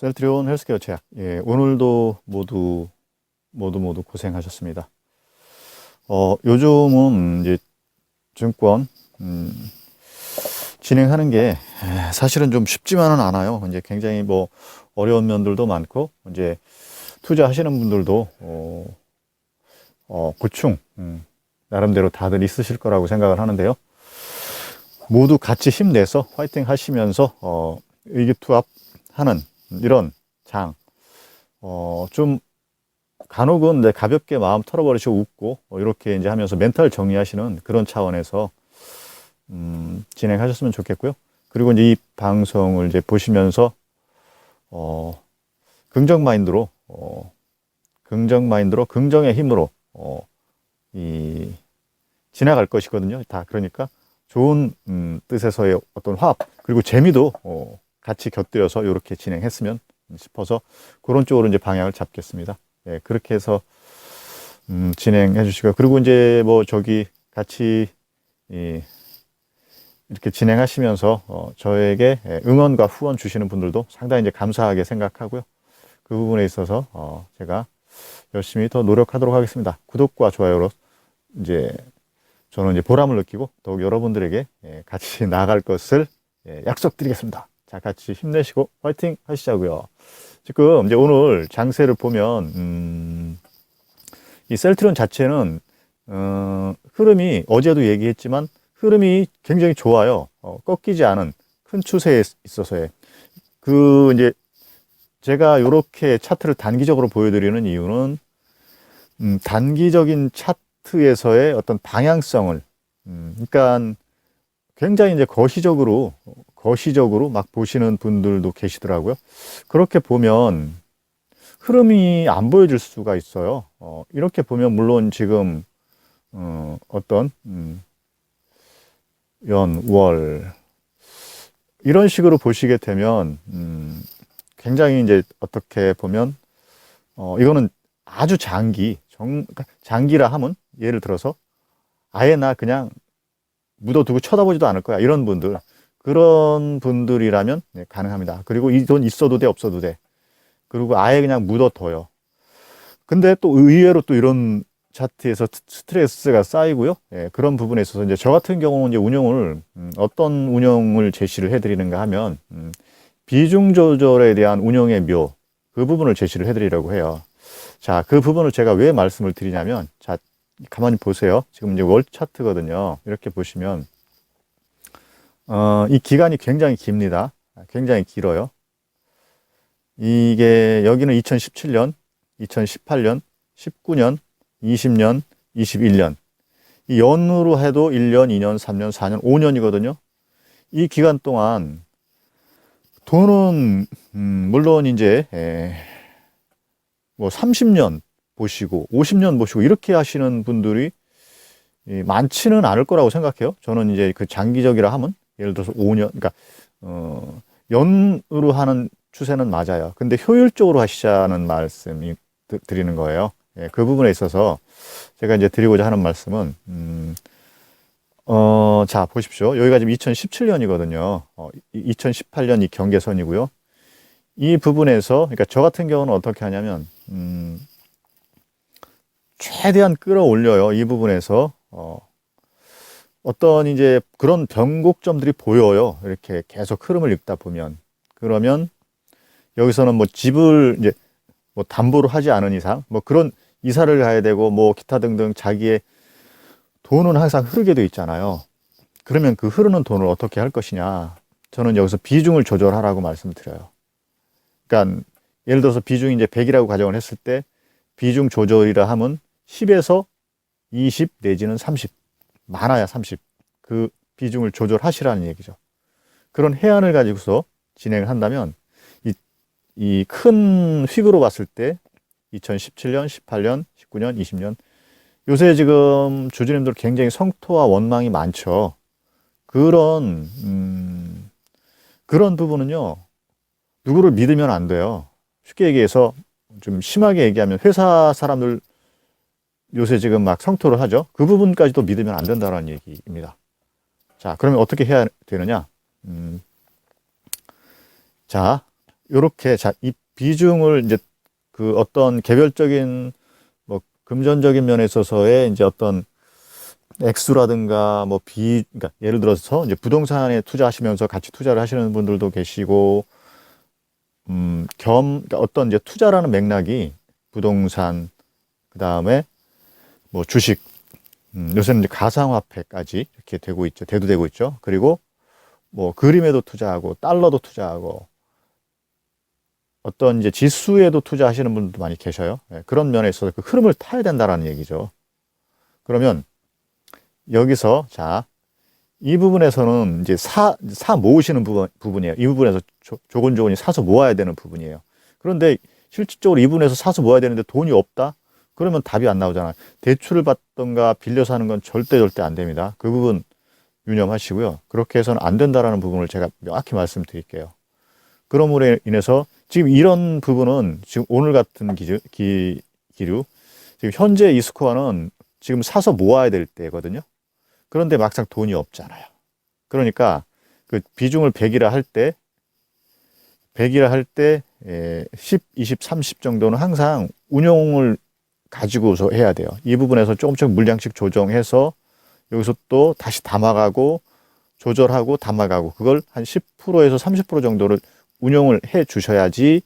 셀트리온 헬스케어 제약. 예, 오늘도 모두 고생하셨습니다. 요즘은 이제 증권, 진행하는 게 사실은 좀 쉽지만은 않아요. 이제 굉장히 뭐 어려운 면들도 많고, 이제 투자하시는 분들도, 고충, 나름대로 다들 있으실 거라고 생각을 하는데요. 모두 같이 힘내서 화이팅 하시면서, 의기투합하는 이런 장, 좀 간혹은 내 가볍게 마음 털어버리시고 웃고 이렇게 이제 하면서 멘탈 정리하시는 그런 차원에서 진행하셨으면 좋겠고요. 그리고 이제 이 방송을 이제 보시면서 긍정 마인드로 긍정의 힘으로 이 지나갈 것이거든요. 다 그러니까 좋은 뜻에서의 어떤 화합 그리고 재미도 같이 곁들여서 이렇게 진행했으면 싶어서 그런 쪽으로 이제 방향을 잡겠습니다. 예, 그렇게 해서 진행해 주시고 그리고 이제 뭐 저기 같이 이렇게 진행하시면서 저에게 응원과 후원 주시는 분들도 상당히 이제 감사하게 생각하고요. 그 부분에 있어서 제가 열심히 더 노력하도록 하겠습니다. 구독과 좋아요로 이제 저는 이제 보람을 느끼고 더욱 여러분들에게 같이 나아갈 것을 약속드리겠습니다. 자, 같이 힘내시고 화이팅 하시자고요. 지금 이제 오늘 장세를 보면 이 셀트리온 자체는 흐름이 어제도 얘기했지만 흐름이 굉장히 좋아요. 꺾이지 않은 큰 추세에 있어서의 그 이제 제가 이렇게 차트를 단기적으로 보여드리는 이유는 단기적인 차트에서의 어떤 방향성을 그러니까 굉장히 이제 거시적으로 막 보시는 분들도 계시더라고요. 그렇게 보면 흐름이 안 보여질 수가 있어요. 이렇게 보면 물론 지금 어떤 연, 월 이런 식으로 보시게 되면 굉장히 이제 어떻게 보면 이거는 아주 그러니까 장기라 하면 예를 들어서 아예 나 그냥 묻어두고 쳐다보지도 않을 거야. 이런 분들. 그런 분들이라면 네, 가능합니다. 그리고 이 돈 있어도 돼, 없어도 돼. 그리고 아예 그냥 묻어둬요. 근데 또 의외로 또 이런 차트에서 스트레스가 쌓이고요. 예, 그런 부분에 있어서 이제 저 같은 경우는 이제 어떤 운영을 제시를 해드리는가 하면, 비중 조절에 대한 운영의 묘, 그 부분을 제시를 해드리려고 해요. 자, 그 부분을 제가 왜 말씀을 드리냐면, 자, 가만히 보세요. 지금 이제 월 차트거든요. 이렇게 보시면, 이 기간이 굉장히 깁니다. 굉장히 길어요. 이게, 여기는 2017년, 2018년, 19년, 20년, 21년. 이 연으로 해도 1년, 2년, 3년, 4년, 5년이거든요. 이 기간 동안 돈은, 물론 이제, 뭐 30년 보시고, 50년 보시고, 이렇게 하시는 분들이 많지는 않을 거라고 생각해요. 저는 이제 그 장기적이라 하면, 예를 들어서 5년, 그러니까, 연으로 하는 추세는 맞아요. 근데 효율적으로 하시자는 말씀이 드리는 거예요. 예, 그 부분에 있어서 제가 이제 드리고자 하는 말씀은, 자, 보십시오. 여기가 지금 2017년이거든요. 2018년 이 경계선이고요. 이 부분에서, 그러니까 저 같은 경우는 어떻게 하냐면, 최대한 끌어올려요. 이 부분에서, 어떤 이제 그런 변곡점들이 보여요. 이렇게 계속 흐름을 읽다 보면. 그러면 여기서는 뭐 집을 이제 뭐 담보로 하지 않은 이상, 뭐 그런 이사를 가야 되고 뭐 기타 등등 자기의 돈은 항상 흐르게 돼 있잖아요. 그러면 그 흐르는 돈을 어떻게 할 것이냐. 저는 여기서 비중을 조절하라고 말씀드려요. 그러니까 예를 들어서 비중이 이제 100이라고 가정을 했을 때 비중 조절이라 하면 10에서 20 내지는 30. 많아야 30. 그 비중을 조절하시라는 얘기죠. 그런 해안을 가지고서 진행을 한다면 이 큰 휙으로 봤을 때 2017년, 18년, 19년, 20년 요새 지금 주주님들 굉장히 성토와 원망이 많죠. 그런 부분은요. 누구를 믿으면 안 돼요. 쉽게 얘기해서 좀 심하게 얘기하면 회사 사람들 요새 지금 막 성토를 하죠. 그 부분까지도 믿으면 안 된다는 얘기입니다. 자, 그러면 어떻게 해야 되느냐? 자, 요렇게, 자, 이 비중을 이제 그 어떤 개별적인 뭐 금전적인 면에 있어서의 이제 어떤 액수라든가 뭐 그러니까 예를 들어서 이제 부동산에 투자하시면서 같이 투자를 하시는 분들도 계시고, 그러니까 어떤 이제 투자라는 맥락이 부동산, 그 다음에 뭐 주식, 요새는 이제 가상화폐까지 이렇게 되고 있죠. 대두되고 있죠. 그리고 뭐 그림에도 투자하고, 달러도 투자하고, 어떤 이제 지수에도 투자하시는 분들도 많이 계셔요. 예, 그런 면에 있어서 그 흐름을 타야 된다라는 얘기죠. 그러면 여기서, 자, 이 부분에서는 이제 사 모으시는 부분이에요. 이 부분에서 조곤조곤히 사서 모아야 되는 부분이에요. 그런데 실질적으로 이 부분에서 사서 모아야 되는데 돈이 없다? 그러면 답이 안 나오잖아요. 대출을 받던가 빌려서 하는 건 절대 안 됩니다. 그 부분 유념하시고요. 그렇게 해서는 안 된다라는 부분을 제가 명확히 말씀드릴게요. 그러므로 인해서 지금 이런 부분은 지금 오늘 같은 기류, 지금 현재 이 스코어는 지금 사서 모아야 될 때거든요. 그런데 막상 돈이 없잖아요. 그러니까 그 비중을 100이라 할 때, 10, 20, 30 정도는 항상 운용을 가지고서 해야 돼요. 이 부분에서 조금씩 물량씩 조정해서 여기서 또 다시 담아가고 조절하고 담아가고, 그걸 한 10%에서 30% 정도를 운용을 해 주셔야지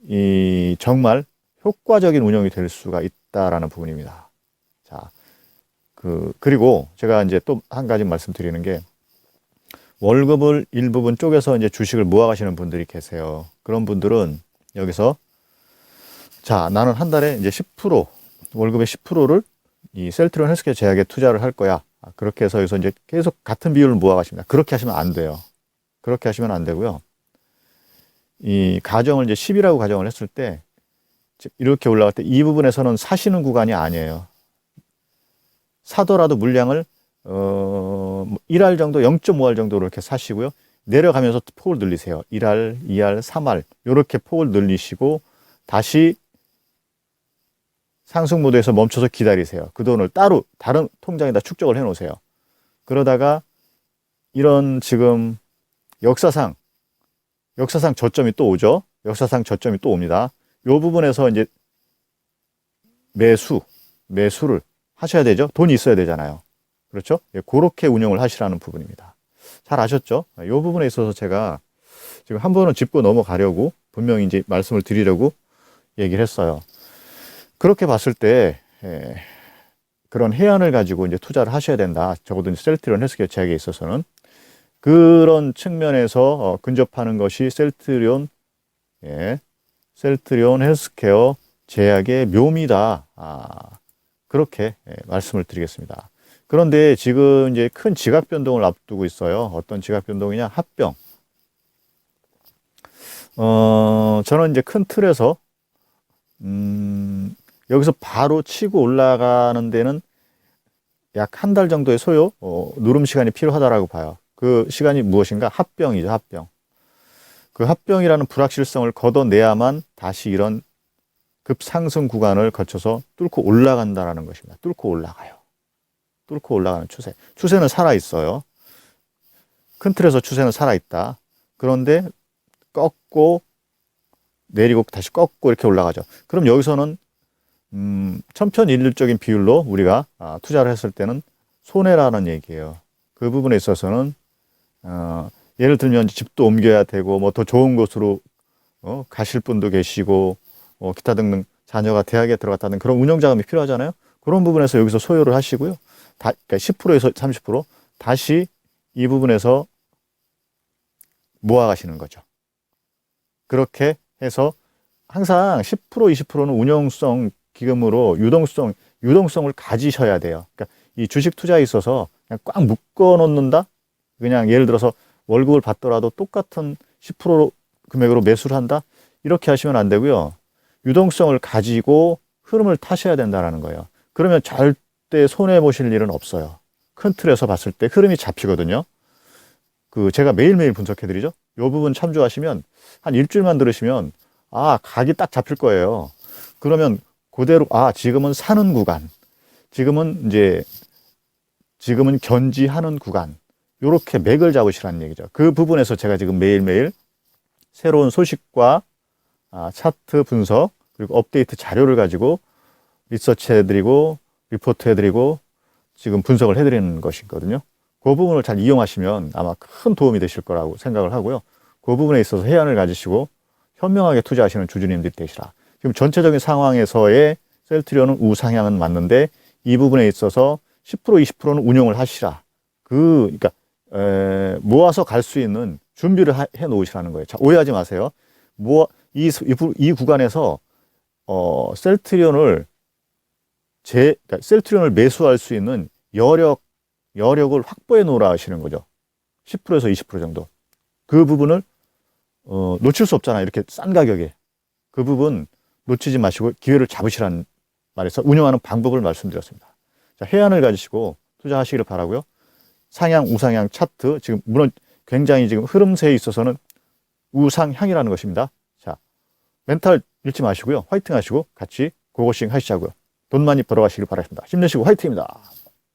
이 정말 효과적인 운영이 될 수가 있다라는 부분입니다. 자, 그리고 제가 이제 또 한 가지 말씀드리는 게, 월급을 일부분 쪼개서 이제 주식을 모아가시는 분들이 계세요. 그런 분들은 여기서, 자, 나는 한 달에 이제 10%, 월급의 10%를 이 셀트리온 헬스케어 제약에 투자를 할 거야. 그렇게 해서 여기서 이제 계속 같은 비율을 모아가십니다. 그렇게 하시면 안 돼요. 그렇게 하시면 안 되고요. 이 가정을 이제 10이라고 가정을 했을 때, 이렇게 올라갈 때 이 부분에서는 사시는 구간이 아니에요. 사더라도 물량을 1할 정도, 0.5할 정도로 이렇게 사시고요. 내려가면서 폭을 늘리세요. 1할, 2할, 3할 이렇게 폭을 늘리시고 다시 상승 모드에서 멈춰서 기다리세요. 그 돈을 따로 다른 통장에다 축적을 해 놓으세요. 그러다가 이런 지금 역사상 저점이 또 오죠. 역사상 저점이 또 옵니다. 이 부분에서 이제 매수를 하셔야 되죠. 돈이 있어야 되잖아요. 그렇죠? 예, 그렇게 운영을 하시라는 부분입니다. 잘 아셨죠? 이 부분에 있어서 제가 지금 한 번은 짚고 넘어가려고 분명히 이제 말씀을 드리려고 얘기를 했어요. 그렇게 봤을 때 그런 해안을 가지고 이제 투자를 하셔야 된다. 적어도 셀트리온 헬스케어 제약에 있어서는 그런 측면에서 근접하는 것이 셀트리온 헬스케어 제약의 묘미다. 그렇게 말씀을 드리겠습니다. 그런데 지금 이제 큰 지각 변동을 앞두고 있어요. 어떤 지각 변동이냐? 합병. 저는 이제 큰 틀에서 여기서 바로 치고 올라가는 데는 약 한 달 정도의 소요, 누름 시간이 필요하다라고 봐요. 그 시간이 무엇인가? 합병이죠, 합병. 그 합병이라는 불확실성을 걷어내야만 다시 이런 급상승 구간을 거쳐서 뚫고 올라간다라는 것입니다. 뚫고 올라가요. 뚫고 올라가는 추세. 추세는 살아있어요. 큰 틀에서 추세는 살아있다. 그런데 꺾고 내리고 다시 꺾고 이렇게 올라가죠. 그럼 여기서는 천편일률적인 비율로 우리가 투자를 했을 때는 손해라는 얘기예요. 그 부분에 있어서는 예를 들면 집도 옮겨야 되고 뭐 더 좋은 곳으로 가실 분도 계시고 기타 등등 자녀가 대학에 들어갔다는 그런 운영 자금이 필요하잖아요. 그런 부분에서 여기서 소요를 하시고요. 그러니까 10%에서 30% 다시 이 부분에서 모아가시는 거죠. 그렇게 해서 항상 10%, 20%는 운영성 기금으로 유동성을 가지셔야 돼요. 그러니까 이 주식 투자에 있어서 그냥 꽉 묶어 놓는다? 그냥 예를 들어서 월급을 받더라도 똑같은 10% 금액으로 매수를 한다? 이렇게 하시면 안 되고요. 유동성을 가지고 흐름을 타셔야 된다는 거예요. 그러면 절대 손해 보실 일은 없어요. 큰 틀에서 봤을 때 흐름이 잡히거든요. 제가 매일매일 분석해 드리죠. 이 부분 참조하시면 한 일주일만 들으시면 각이 딱 잡힐 거예요. 그러면 그대로 지금은 사는 구간, 지금은 견지하는 구간, 요렇게 맥을 잡으시라는 얘기죠. 그 부분에서 제가 지금 매일매일 새로운 소식과 차트 분석 그리고 업데이트 자료를 가지고 리서치 해드리고 리포트 해드리고 지금 분석을 해드리는 것이거든요. 그 부분을 잘 이용하시면 아마 큰 도움이 되실 거라고 생각을 하고요. 그 부분에 있어서 해안을 가지시고 현명하게 투자하시는 주주님들이 되시라. 지금 전체적인 상황에서의 셀트리온은 우상향은 맞는데 이 부분에 있어서 10% 20%는 운용을 하시라. 그러니까 모아서 갈 수 있는 준비를 해 놓으시라는 거예요. 자, 오해하지 마세요. 이 구간에서 셀트리온을 그러니까 셀트리온을 매수할 수 있는 여력을 확보해 놓으라 하시는 거죠. 10%에서 20% 정도. 그 부분을 놓칠 수 없잖아요. 이렇게 싼 가격에. 그 부분 놓치지 마시고 기회를 잡으시라는 말에서 운영하는 방법을 말씀드렸습니다. 자, 해안을 가지시고 투자하시기를 바라고요. 상향, 우상향 차트 지금 물론 굉장히 지금 흐름세에 있어서는 우상향이라는 것입니다. 자, 멘탈 잃지 마시고요. 화이팅 하시고 같이 고고싱 하시자고요. 돈 많이 벌어가시길 바라겠습니다. 힘내시고 화이팅입니다.